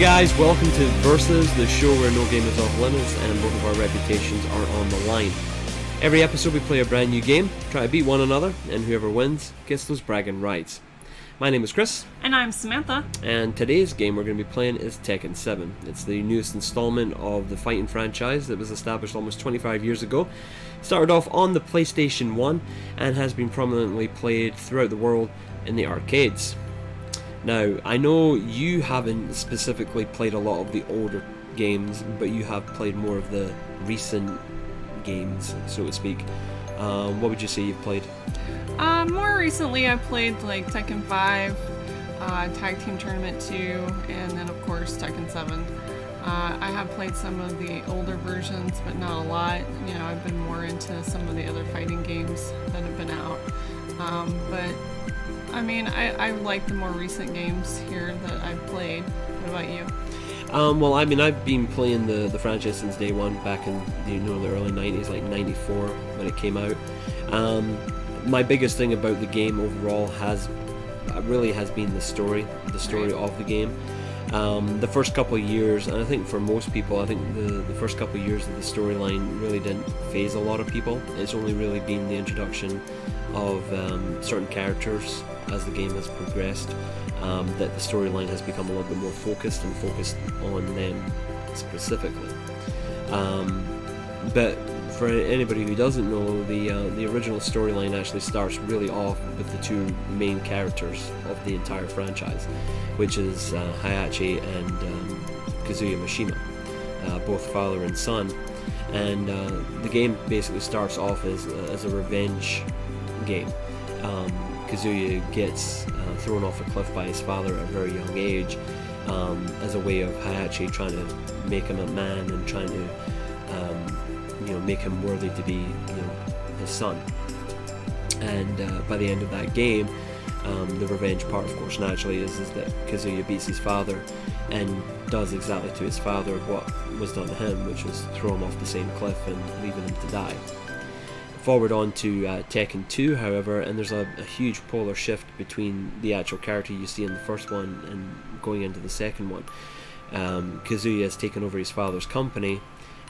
guys, welcome to Versus, the show where no game is off limits and both of our reputations are on the line. Every episode we play a brand new game, try to beat one another, and whoever wins gets those bragging rights. My name is Chris. And I'm Samantha. And today's game we're going to be playing is Tekken 7. It's the newest installment of the fighting franchise that was established almost 25 years ago. Started off on the PlayStation 1 and has been prominently played throughout the world in the arcades. Now, I know you haven't specifically played a lot of the older games, but you have played more of the recent games, so to speak. What would you say you've played? More recently I played like Tekken 5, Tag Team Tournament 2, and then of course Tekken 7. I have played some of the older versions, but not a lot. You know, I've been more into some of the other fighting games that have been out. But I mean, I like the more recent games here that I've played. What about you? Well, I mean, I've been playing the franchise since day one, back in the early 90s, like 94 when it came out. My biggest thing about the game overall has been the story Right. of the game. The first couple of years, and I think for most people, I think the first couple of years of the storyline really didn't faze a lot of people. It's only really been the introduction of certain characters as the game has progressed that the storyline has become a little bit more focused on them specifically. But for anybody who doesn't know, the original storyline actually starts really off with the two main characters of the entire franchise, which is Heihachi and Kazuya Mishima, both father and son. And the game basically starts off as a revenge game. Kazuya gets thrown off a cliff by his father at a very young age, as a way of Heihachi trying to make him a man and trying to make him worthy to be his son. And by the end of that game, the revenge part, of course, naturally is that Kazuya beats his father and does exactly to his father what was done to him, which was throw him off the same cliff and leaving him to die. Forward on to Tekken 2, however, and there's a huge polar shift between the actual character you see in the first one and going into the second one. Kazuya has taken over his father's company,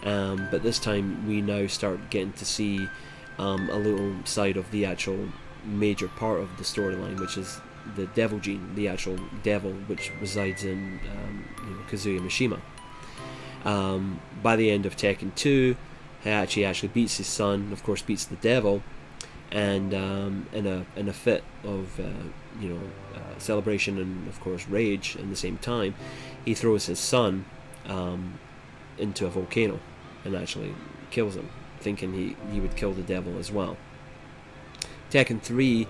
but this time we now start getting to see a little side of the actual major part of the storyline, which is the devil gene, the actual devil which resides in Kazuya Mishima. By the end of Tekken 2, Heihachi actually beats his son, of course beats the devil, and in a fit of celebration and of course rage in the same time, he throws his son into a volcano and actually kills him, thinking he would kill the devil as well. Tekken 3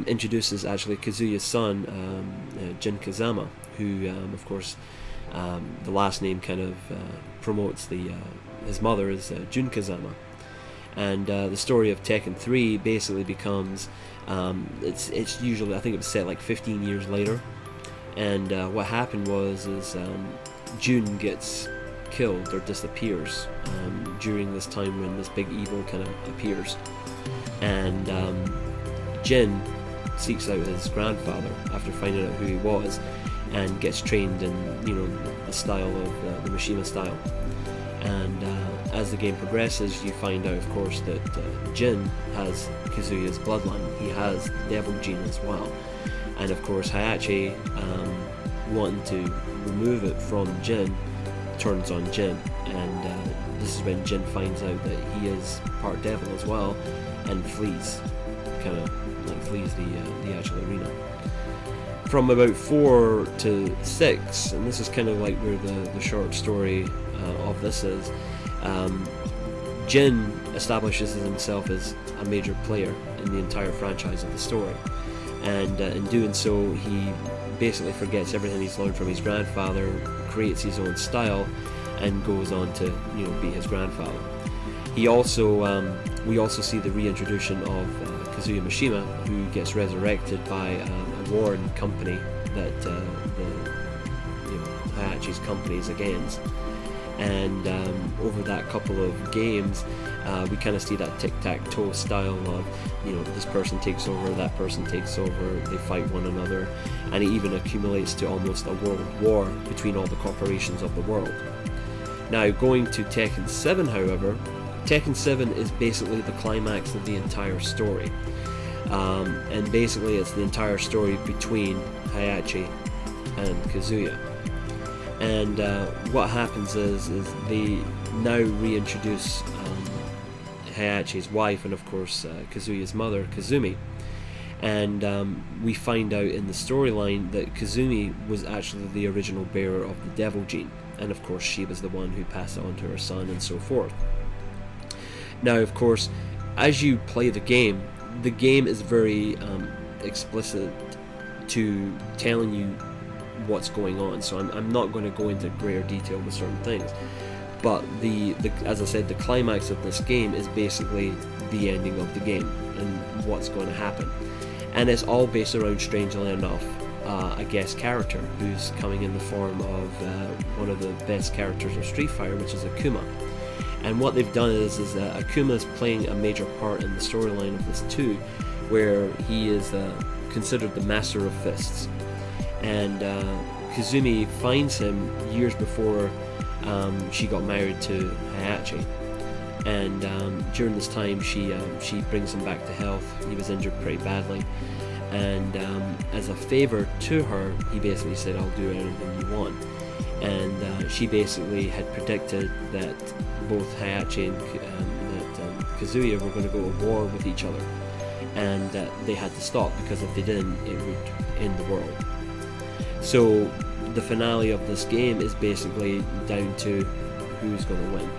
introduces actually Kazuya's son, Jin Kazama, who of course the last name kind of promotes his mother is Jun Kazama. And the story of Tekken 3 basically becomes it's usually, I think it was set like 15 years later, and what happened was Jun gets killed or disappears during this time when this big evil kind of appears, and Jin seeks out his grandfather after finding out who he was and gets trained in the style of the Mishima style. And as the game progresses, you find out, of course, that Jin has Kazuya's bloodline. He has the devil gene as well. And of course, Heihachi, wanting to remove it from Jin, turns on Jin. And this is when Jin finds out that he is part devil as well, and flees the actual arena. From about 4 to 6, and this is kind of like where the short story of this is, Jin establishes himself as a major player in the entire franchise of the story, and in doing so he basically forgets everything he's learned from his grandfather, creates his own style, and goes on to be his grandfather. We also see the reintroduction of Kazuya Mishima, who gets resurrected by a warring company that Heihachi's company is against. and over that couple of games, we kind of see that tic-tac-toe style of, this person takes over, that person takes over, they fight one another, and it even accumulates to almost a world war between all the corporations of the world. Now, going to Tekken 7, however, Tekken 7 is basically the climax of the entire story. And basically it's the entire story between Heihachi and Kazuya. And what happens is they now reintroduce Heihachi's wife and of course Kazuya's mother, Kazumi. And we find out in the storyline that Kazumi was actually the original bearer of the devil gene. And of course she was the one who passed it on to her son and so forth. Now, of course, as you play the game is very explicit to telling you what's going on. So I'm not going to go into greater detail with certain things. But as I said, the climax of this game is basically the ending of the game and what's going to happen. And it's all based around, strangely enough, a guest character who's coming in the form of one of the best characters of Street Fighter, which is Akuma. And what they've done is Akuma is playing a major part in the storyline of this too, where he is considered the master of fists. And Kazumi finds him years before she got married to Heihachi. And during this time, she brings him back to health. He was injured pretty badly. And as a favor to her, he basically said, "I'll do anything you want." And she basically had predicted that both Heihachi and Kazuya were going to go to war with each other, and they had to stop, because if they didn't, it would end the world. So the finale of this game is basically down to who's going to win,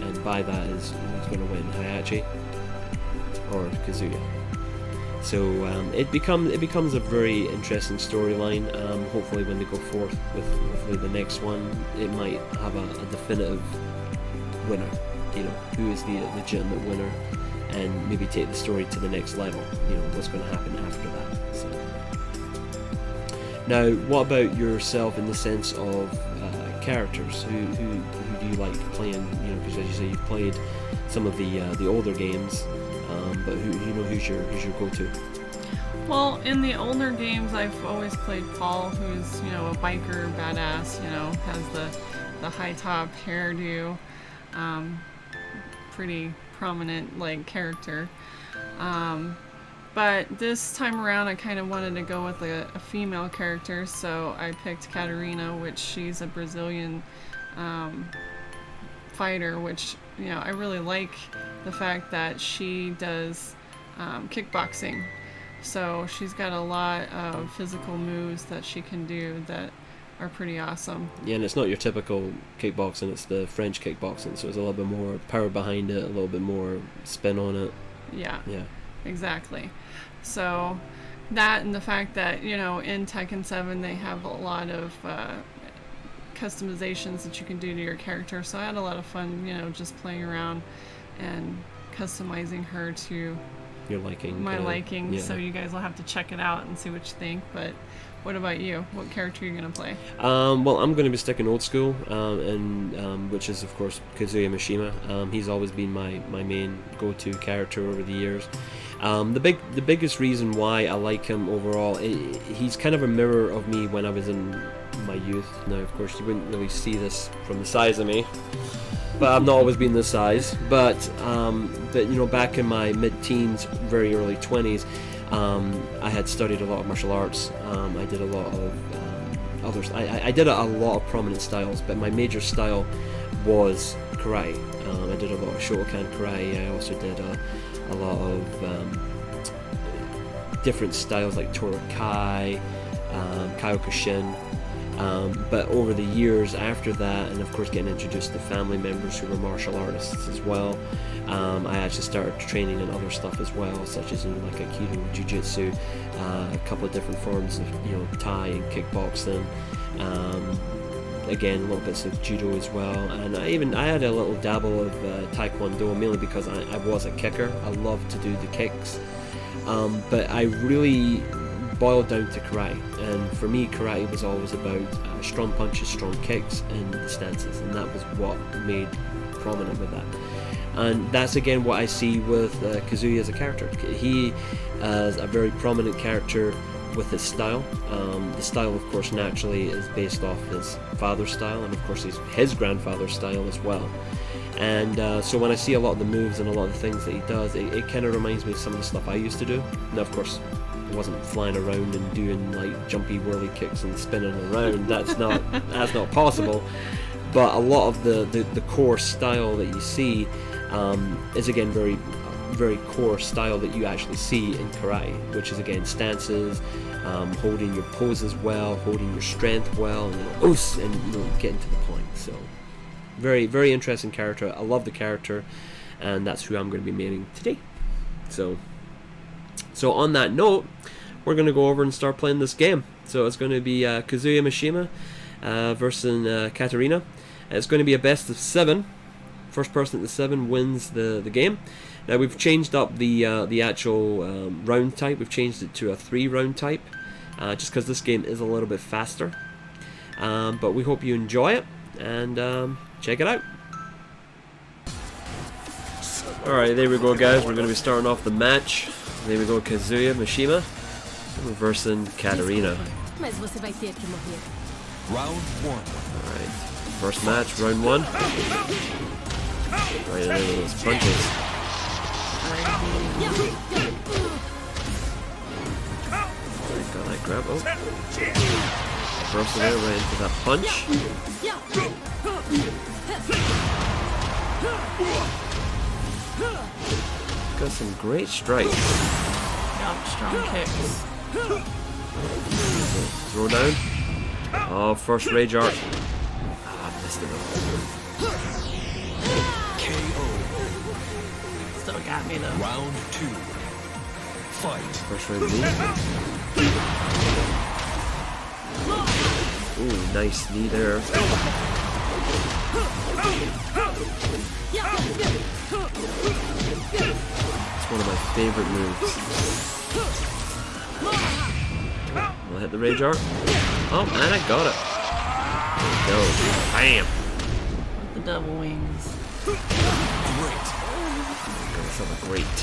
and by that is who's going to win, Heihachi or Kazuya. So it becomes a very interesting storyline. Hopefully when they go forth with hopefully the next one, it might have a definitive winner, who is the legitimate winner, and maybe take the story to the next level, what's going to happen after that. So. Now, what about yourself in the sense of characters? Who do you like playing? Because as you say, you've played some of the older games. But who's your go-to? Well, in the older games, I've always played Paul, who's a biker badass. Has the high top hairdo, pretty prominent character. But this time around, I kind of wanted to go with a female character, so I picked Katarina, which she's a Brazilian fighter, which I really like the fact that she does kickboxing. So she's got a lot of physical moves that she can do that are pretty awesome. Yeah, and it's not your typical kickboxing, it's the French kickboxing, so there's a little bit more power behind it, a little bit more spin on it. Yeah, exactly. So that, and the fact that, in Tekken 7 they have a lot of customizations that you can do to your character, so I had a lot of fun, just playing around and customizing her to your liking. My liking. Yeah. So you guys will have to check it out and see what you think. But what about you? What character are you going to play? Well, I'm going to be sticking old school, and which is of course Kazuya Mishima. He's always been my main go-to character over the years. The biggest reason why I like him overall, he's kind of a mirror of me when I was in my youth. Now, of course, you wouldn't really see this from the size of me, but I've not always been this size. But back in my mid-teens, very early 20s, I had studied a lot of martial arts. I did a lot of others. I did a lot of prominent styles, but my major style was karate. I did a lot of Shotokan karate. I also did a lot of different styles like Torakai, Kyokushin. But over the years after that, and of course getting introduced to family members who were martial artists as well, I actually started training in other stuff as well, such as like Aikido, Jiu-Jitsu, a couple of different forms of Thai and kickboxing. Again, little bits of judo as well, and I had a little dabble of taekwondo, mainly because I was a kicker. I loved to do the kicks, but I really boiled down to karate. And for me, karate was always about strong punches, strong kicks, and the stances, and that was what made prominent with that. And that's again what I see with Kazuya as a character. He is a very prominent character with his style. The style, of course, naturally is based off his father's style, and of course his grandfather's style as well. And so when I see a lot of the moves and a lot of the things that he does, it kind of reminds me of some of the stuff I used to do. Now, of course, I wasn't flying around and doing like jumpy whirly kicks and spinning around. That's not possible. But a lot of the core style that you see is again very core style that you actually see in karate, which is again stances, holding your poses well, holding your strength well, and getting to the point. So very, very interesting character. I love the character, and that's who I'm going to be maining today. So on that note, we're going to go over and start playing this game. So it's going to be Kazuya Mishima versus Katarina. It's going to be a best of 7. First person to 7 wins the game. Now we've changed up the actual round type. We've changed it to a 3-round type, just because this game is a little bit faster. But we hope you enjoy it, and check it out. Alright, there we go, guys. We're going to be starting off the match. There we go, Kazuya Mishima versus Katarina. Round 1. Alright, first match, round 1. Right in there with those punches. Got that grab. Oh. Burst away right into that punch. Got some great strikes. Yep, strong kicks. Throw down. Oh, first rage art. Missed it. KO. Still got me though. Round 2. Fight. First rage knee. Ooh, nice knee there. It's one of my favorite moves. We'll hit the rage art. Oh, and I got it. There we go. Bam! With the double wings. Great. Got myself a great.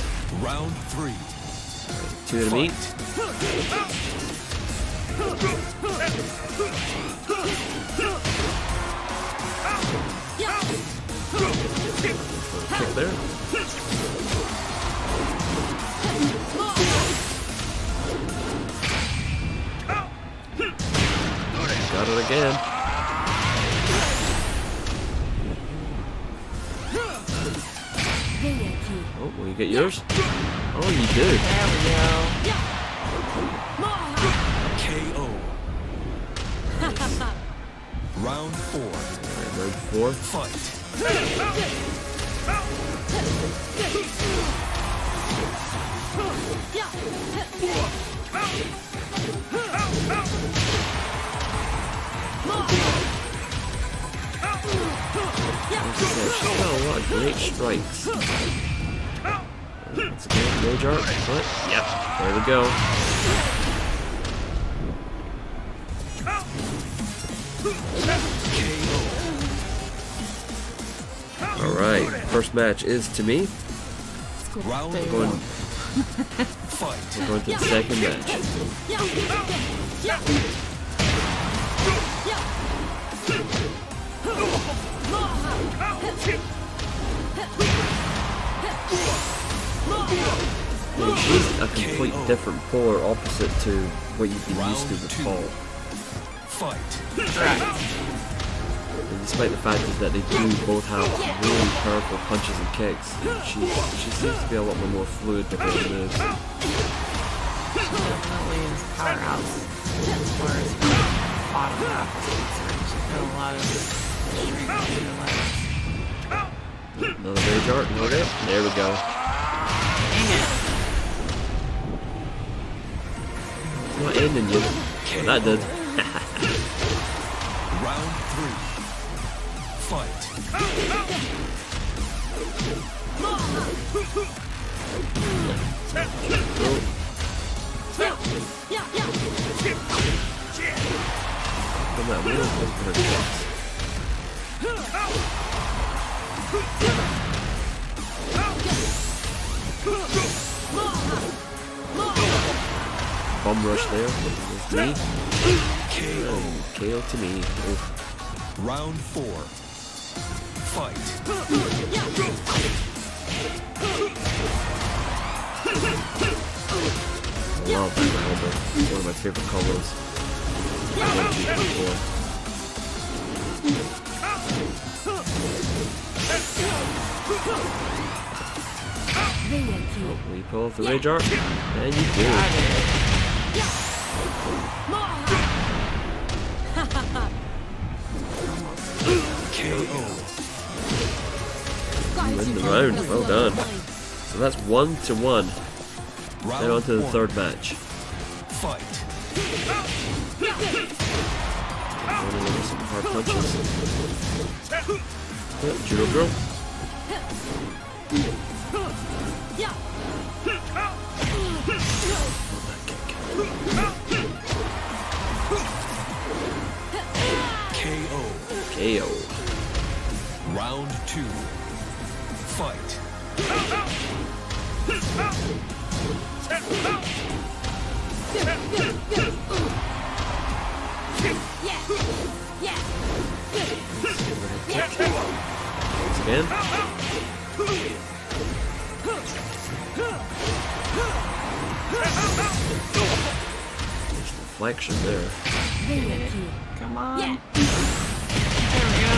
Round 3. 2 to meet. Kick there. Got it again. Oh, will you get yours? Oh, you do. There we go. KO. Round 4. Alright, round 4. Fight. She's got a lot of great strikes. Once again, rage art. What? Yep, there we go. Alright, first match is to me. Round We're going, 1. Fight. we're going to the second match. Now, she's a complete different polar opposite to what you've been used to with Paul. Fight. And despite the fact is that they do both have really powerful punches and kicks, she seems to be a lot more fluid with her moves. Definitely is powerhouse as far as the bottom half is concerned. She's got a lot of strength in her legs. Another rage art, okay, there we go. Dang it. It's not ending you. Well, that did. Round 3. Fight. Come on, we don't go for the shots. Bomb rush there with me. KO. KO to me. Oof. Round 4. Fight. I love that combo. One of my favorite combos. I've mentioned it before. Oh, we pull off the rage art, and you do. KO. You win the round. Well done. So that's 1-1. Then on Round to the 1. third match. Fight. Want to look at some hard punches. Yeah, judo girl. KO. KO. Round 2. Fight. Once again. There's deflection there. Come on. There we go.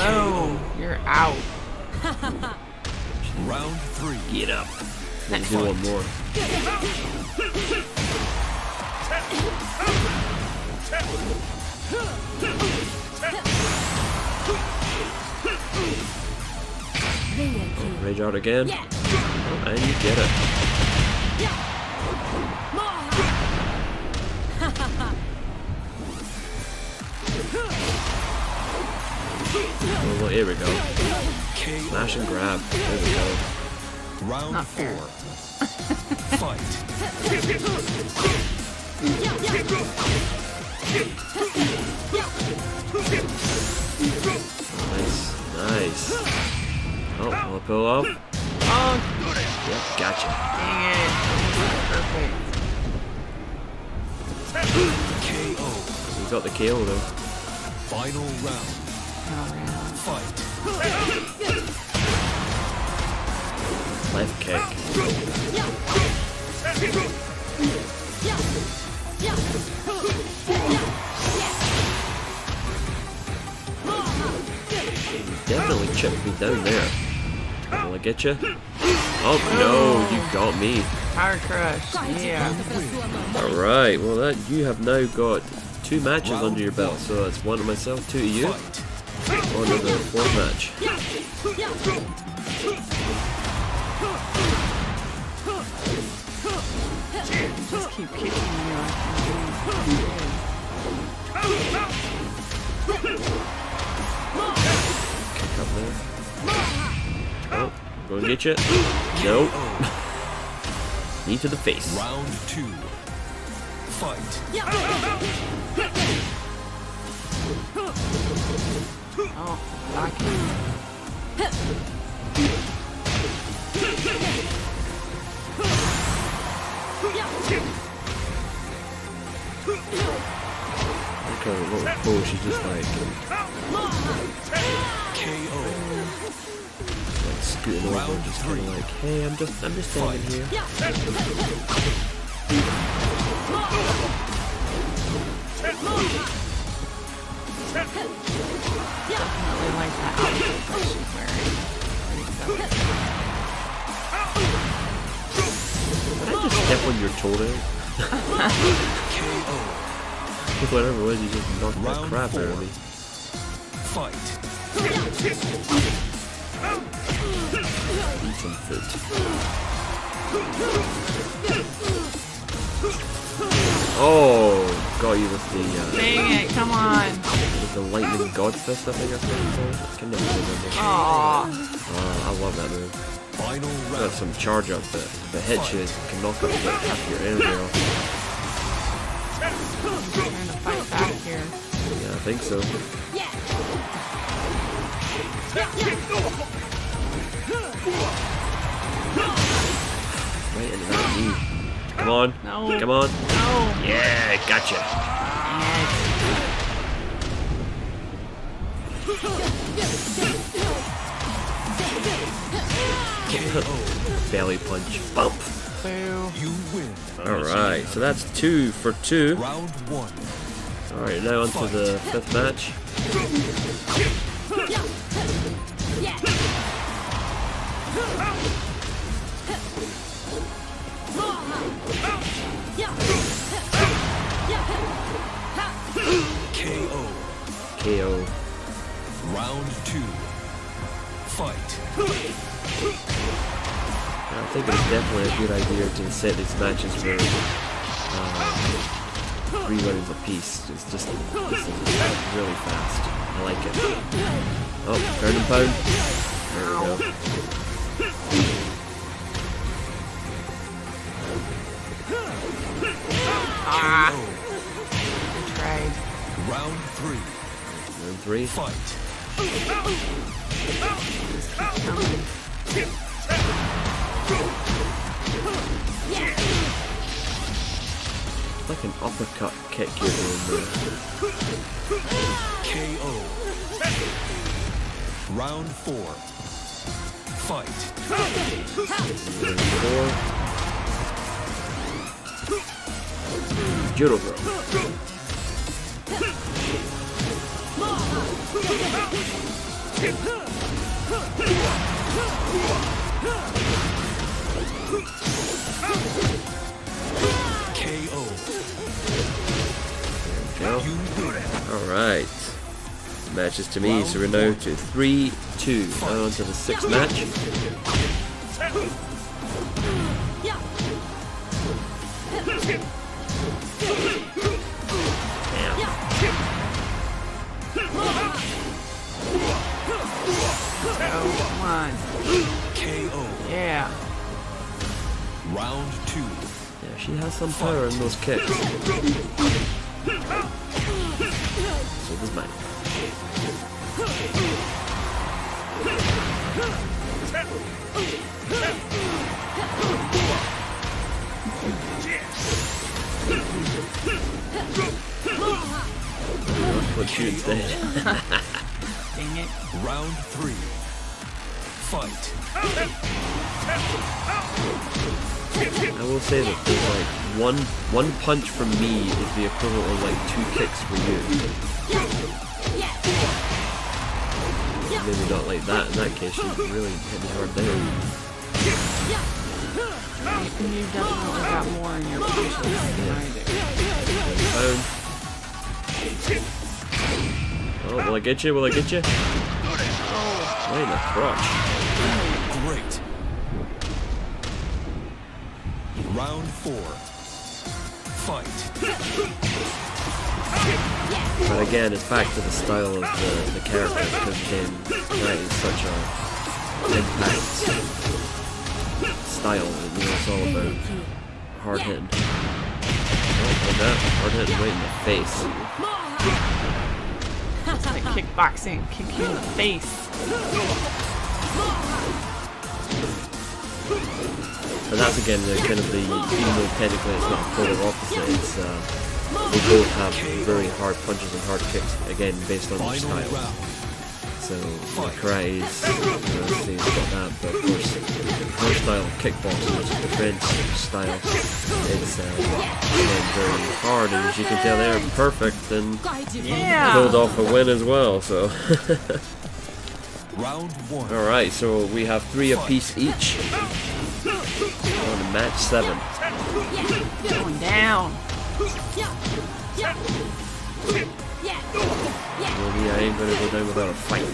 Oh, you're out. Round 3. Get up. Let's do one more. Oh, rage out again. Oh, and you get it. Oh, well, here we go. KO. Smash and grab. There we go. Round Not 4. fair. Fight. Nice. Nice. Oh, I'll pull up. Oh, Yep, gotcha. dang it. Perfect. KO. We got the KO though. Final round. Fight. Left kick. Definitely chipped me down there. Will I get you? Oh no, you got me. Power crush. Yeah. Alright, well that you have now got 2 matches under your belt. So that's 1 to myself, 2 to you. Fight. On to the 4th match. Just keep kicking you. Kick up there. Oh, gonna get you. Nope. Knee to the face. Round 2. Fight. Oh, lucky. Okay, what pose she's just like KO. scooting over, just kind of like, hey, I'm just standing here. Definitely like that outfit that she's wearing. Did I just step on your toe there? KO. Whatever it was, you just knocked that Round crap out 4. of me. Fight. Eat some food. Oh, got you with the Dang it, come on. with the lightning god fist, I think that's what it's called. I can never remember. Aw. I love that move. Final Got round. some charge up, but if it hits you, it can knock up about half your energy off. I'm trying to fight back here. Yeah, I think so. Right into that knee. Come on. No. Come on. No. Yeah, gotcha. Belly punch. Bump. Boo. You win. Alright, so that's 2 for 2. Round 1. Alright, now on to the 5th match. KO. KO. Round 2. Fight. I think it's definitely a good idea to set these matches for 3 runnings apiece. It's just this is really fast. I like it. Oh, ground and pound. There we go. Ah. KO. I tried. Round 3. Round 3. Fight. Like an uppercut kick you're doing there. KO. Round 4. Fight. Round 4. Judo throw. KO. Go. You win. Alright. Matches to me, so we're now to 3-2. Now on to the 6th match. Oh, come on. KO. Yeah. Round 2. Yeah, she has some power in those kicks. So does mine. What you instead? Dang it. Round 3. Fight. I will say that there's like one punch from me is the equivalent of like 2 kicks for you. Maybe not like that. In that case, you really hit me hard there. You definitely got more in your punches than I do. Oh, will I get you? Will I get you? Right in the crotch. Great. Round 4. Fight. But again, it's back to the style of the character, because again, that is such a impact style. It's all about hard hitting. Like that, hard hitting right in the face. It's like kickboxing, kick you in the face. But that's again kind of the, even though technically it's not polar opposite, it's they both have very hard punches and hard kicks, again based on their Final styles. round. So karate's they've got that, but of course her style of kickboxing, which is defense style, it's again very hard, and as you can tell they're perfect and Yeah. pulled off a win as well. So Round 1. alright, so we have 3 apiece each on to match 7. Going down. Maybe I ain't gonna go down without a fight.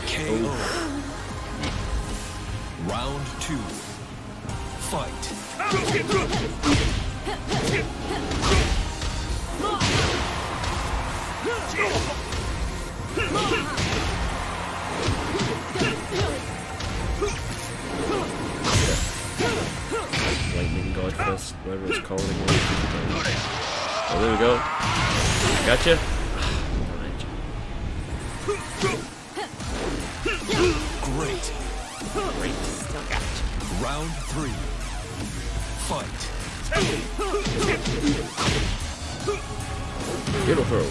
KO. Round 2. Fight. whatever it's called again. Oh, there we go. Gotcha. Great. Great. Still got you. Round 3. Fight. Beautiful.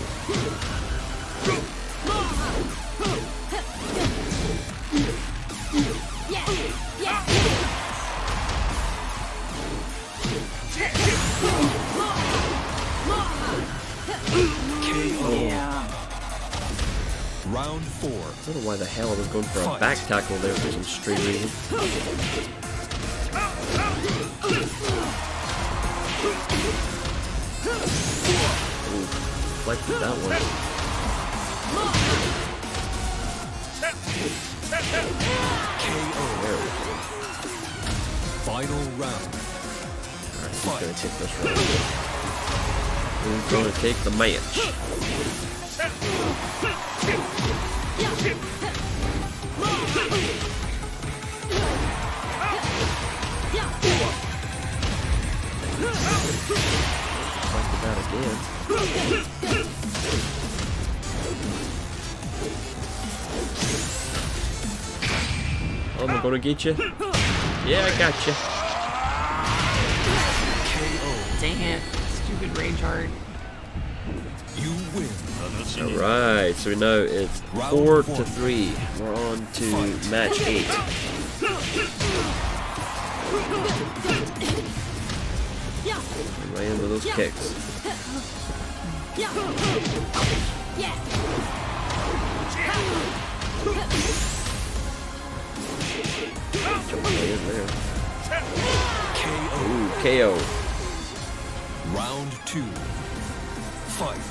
KO. Yeah. Round 4. I don't know why the hell I was going for a back tackle there for some straight reason. Ooh, deflected that one. KO. There we go. Final round. Alright, who's gonna take this round? Who's gonna take the match? Deflected that again. Oh, am I gonna get you? Yeah, I got you. KO. Dang it. Stupid rage art. You win. Alright, so now it's 4-3. We're on to match 8. Right into those kicks. Jump right in there. KO. Ooh, KO. Round 2. Fight.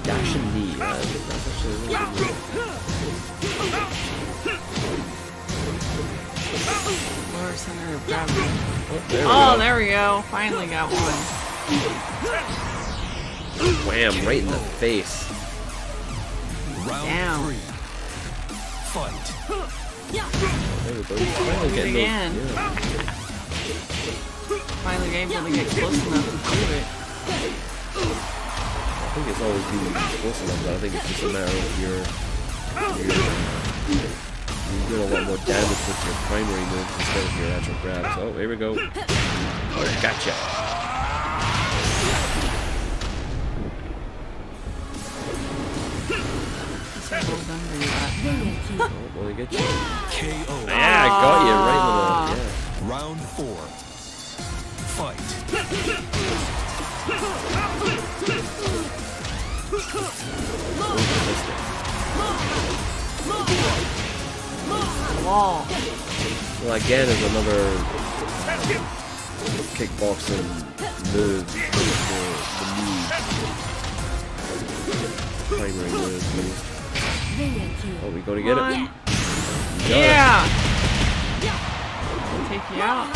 Dashing knee. That's actually really good. Lower center of gravity. Oh, there we Oh, go. there we go. Finally got one. Wham, right in the face. Round Down. 3. Fight. There we go. He's finally getting those. Again. Yeah. Finally able to get close enough to do it. I think it's always been close enough, but I think it's just a matter of you're doing a lot more damage with your primary moves instead of your actual grabs. Oh, here we go. Oh, gotcha. Oh, will he get you? KO. Yeah, I got you right in the yeah. Round 4. Fight. Wall. Well, again, is another kickboxing move. The knee. Primary move. Oh, we gonna get it? One. Got Yeah. Take you out.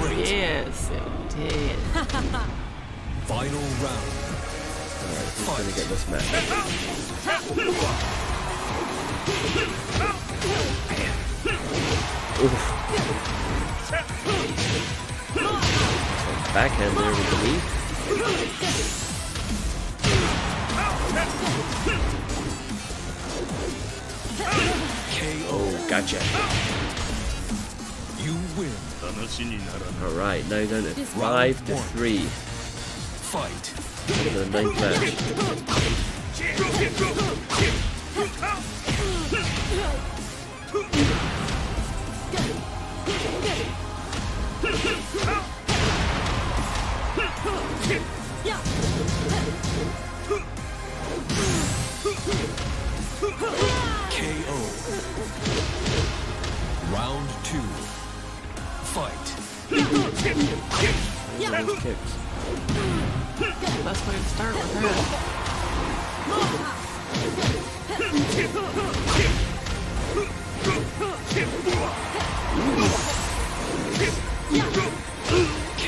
Great. Yes, it did. Final round. Alright, who's gonna get this match? Oof. Backhand there with the knee. KO. Oh, gotcha. You win. Alright, now down to 5-3 Fight. for the 9th match. KO. Round 2. Fight. Those kicks. Best way to start with her.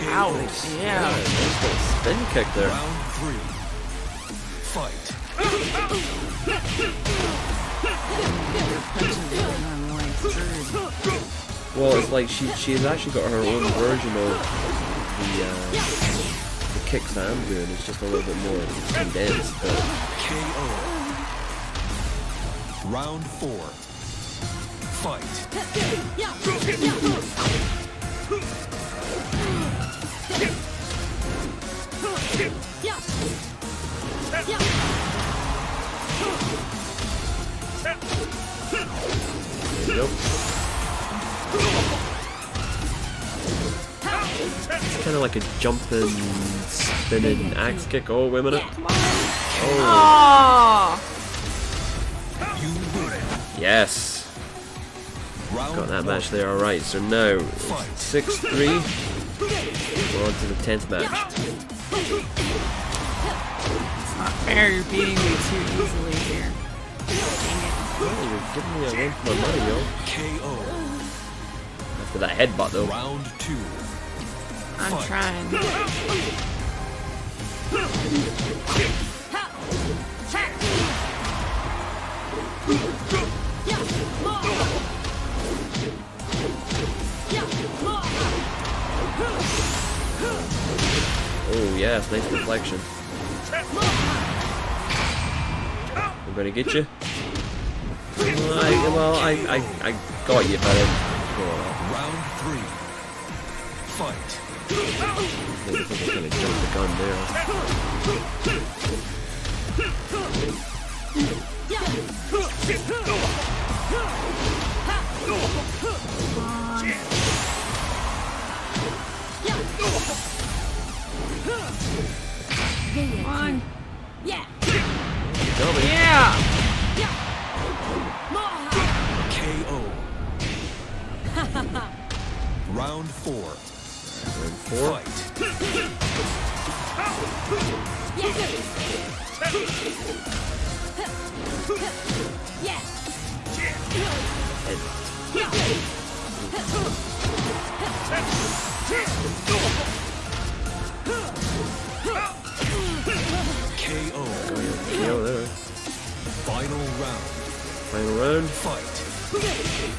Ouch. Yeah. Nice little spin kick there. Round 3. Fight. Well, it's like she's actually got her own version of the kicks that I'm doing. It's just a little bit more condensed, but KO. Round 4. Fight. there you go. It's kind of like a jumping, spinning axe kick. Oh, wait a minute. Oh, Oh, You win. yes. Round Got that 1. match there. Alright, so now Fight. 6-3. We're on to the 10th match. it's not fair. You're beating me too easily here. Oh, you're giving me a run for my money, yo. KO. After that headbutt, though. Round 2. I'm Fight. trying. Oh, yes, nice deflection. I'm gonna get you. I got you, but I didn't go on. Round 3. Fight. I think I kind of jumped the gun there. Come on. Got me. Yeah. KO. Round 4. Round 4. Fight. KO. KO there. Final round. Final round. Fight.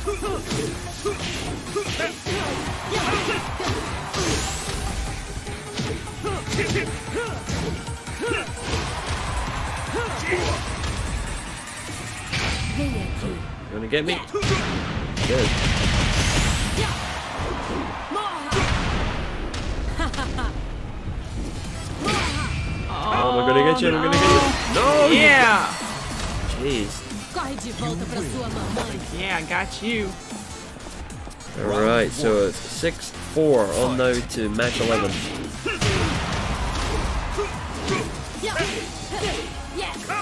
You gonna get me? Good. Oh, we're gonna get you, we're gonna get you. No! Yeah. Jeez. Corre de volta pra sua mamãe. Yeah, I got you. Alright, so it's 6-4 on now to match 11. Is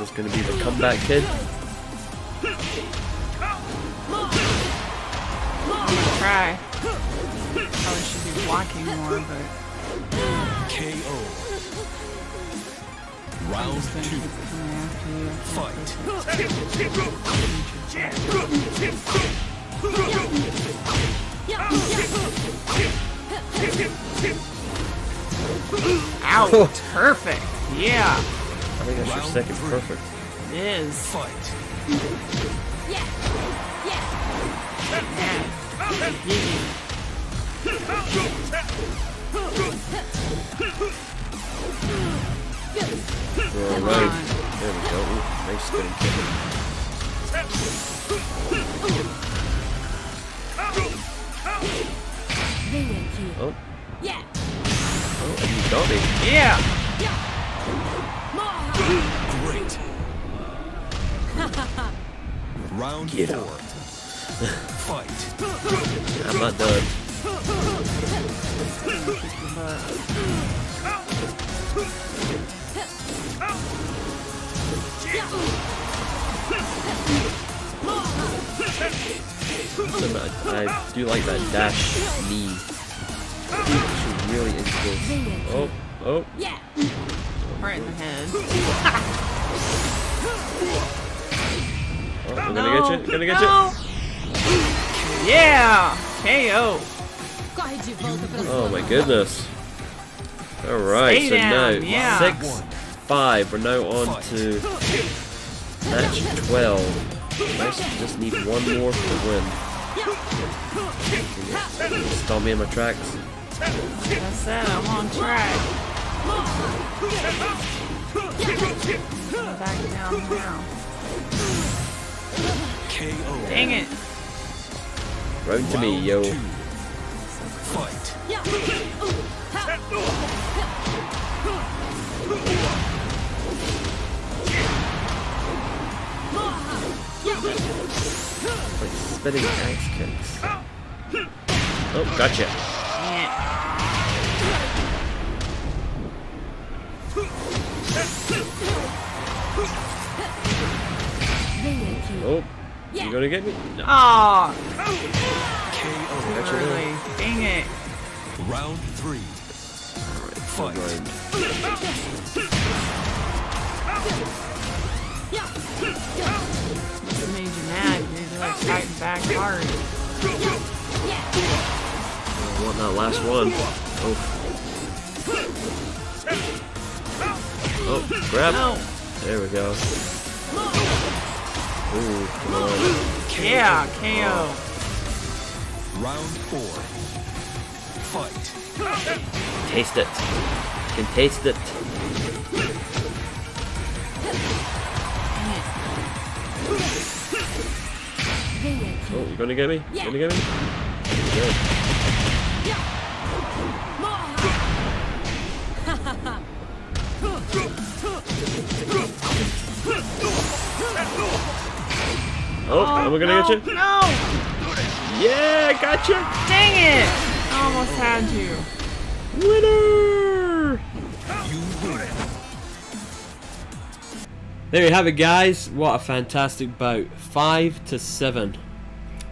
this gonna be the comeback kid? I'm gonna try. Probably should be blocking more, but KO. Round 2. Fight. Ow! Perfect. Yeah, I think that's your Round second 3. perfect. it is. Fight. Alright. There we go. Ooh, nice spinning kick. Vem aqui. Oh, Yeah. oh, and you got me. Yeah. Great. Round Get 4. up. Fight. I'm not done. I do like that dash knee. She's really into those. Oh, oh. Yeah. Right in the head. Oh, we're gonna get you. Gonna get you. No. Yeah. KO. Corre de volta pra sua Oh my mamãe. goodness. Alright, Stay so down, now yeah. 6-5. We're now on to match 12. Nice, just need one more to win. Stop me in my tracks. That's it, I'm on track. Back down now. KO. Dang it. Round to me, yo. Round 2. Fight. Like spinning axe kicks. Oh, gotcha. Dang it. Venha aqui. Oh, you gonna get me? No. Aw, KO. early. Dang it. Round 3. Fight. Fight. This made you mad, dude. You're like fighting back hard. I want that last one. Oh. Oh, grab. No. There we go. Ooh, come on. Yeah, KO. Round 4. Fight. Taste it. You can taste it. Venha aqui. Oh, you gonna get me? You gonna get me? Good. Oh, am I gonna get you? No! Yeah, gotcha! Dang it! I almost had you. Winner! You win. There you have it, guys. What a fantastic bout. 5-7. It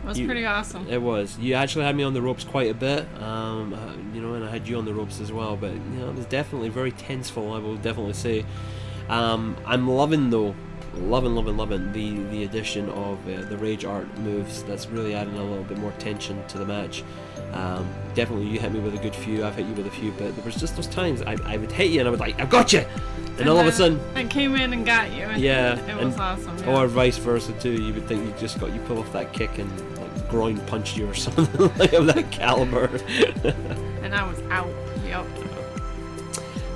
was You- pretty awesome. It was. You actually had me on the ropes quite a bit, you know, and I had you on the ropes as well. But you know, it was definitely very tenseful. I will definitely say. I'm loving though, loving the addition of the rage art moves. That's really adding a little bit more tension to the match. Definitely, you hit me with a good few. I've hit you with a few, but there was just those times I would hit you and I was like, I've got you, and all of a sudden. I came in and got you. And Yeah, It was and- awesome. Yeah. Or vice versa too. You would think you pull off that kick and like groin punched you or something like of that caliber. And I was out. Yep.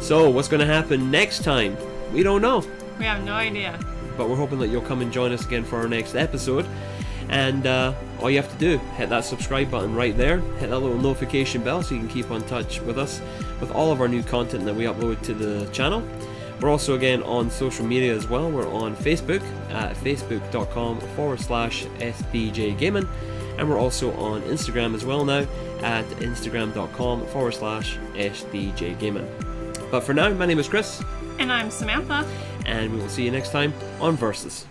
So what's going to happen next time? We don't know, We have no idea. but we're hoping that you'll come and join us again for our next episode. And all you have to do, hit that subscribe button right there, hit that little notification bell so you can keep on touch with us with all of our new content that we upload to the channel. We're also again on social media as well. We're on Facebook at facebook.com/SBJGaming, and we're also on Instagram as well now at instagram.com/SBJGaming. But for now, my name is Chris, And I'm Samantha. and we will see you next time on Versus.